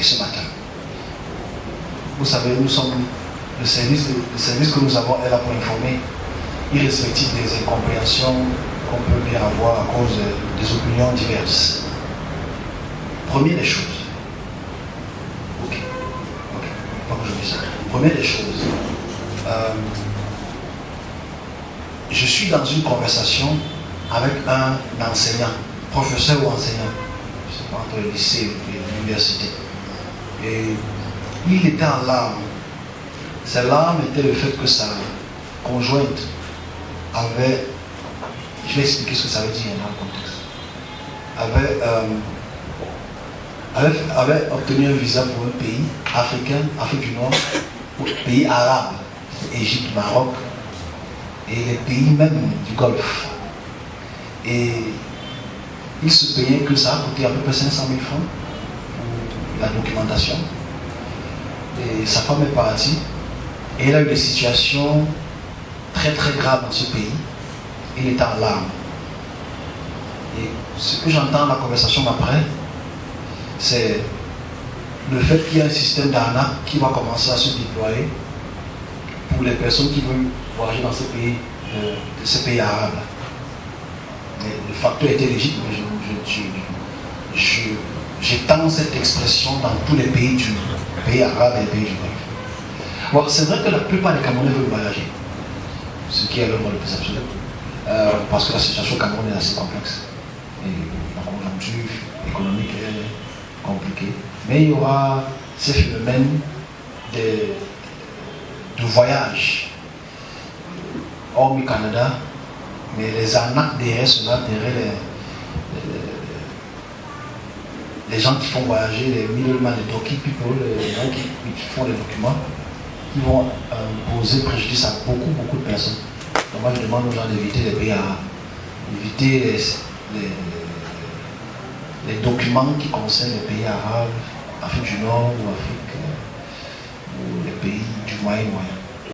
et ce matin. Vous savez, nous sommes le service que nous avons est là pour informer, irrespectif des incompréhensions qu'on peut bien avoir à cause des opinions diverses. Première des choses. Pas que je dis ça. Première des choses. Je suis dans une conversation avec un enseignant, professeur ou enseignant, je ne sais pas, entre le lycée et l'université. Et il était en larmes. Ces larmes étaient le fait que sa conjointe avait, je vais expliquer ce que ça veut dire dans le contexte, avait obtenu un visa pour un pays africain, Afrique du Nord, pays arabe, Égypte, Maroc, et les pays même du Golfe. Et il se payait que ça a coûté à peu près 500 000 francs pour la documentation. Et sa femme est partie. Et elle a eu des situations très très graves dans ce pays. Il était en larmes. Et ce que j'entends dans la conversation après, c'est le fait qu'il y a un système d'arnaque qui va commencer à se déployer pour les personnes qui veulent voyager dans ces pays arabes. Mais le facteur était légitime. J'étends cette expression dans tous les pays arabes et les pays du Golfe. Bon, c'est vrai que la plupart des Camerounais veulent voyager, ce qui est le rôle le plus absolu, parce que la situation au Cameroun est assez complexe et la conjoncture économique est compliquée. Mais il y aura ces phénomènes de voyage hors du Canada, mais les arnaques derrière cela, derrière les gens qui font voyager, les middlemen, les donkey people, les gens qui font les documents, qui vont poser préjudice à beaucoup de personnes. Donc moi je demande aux gens d'éviter les pays arabes, d'éviter les documents qui concernent les pays arabes, Afrique du Nord ou Afrique ou les pays du Moyen-Orient.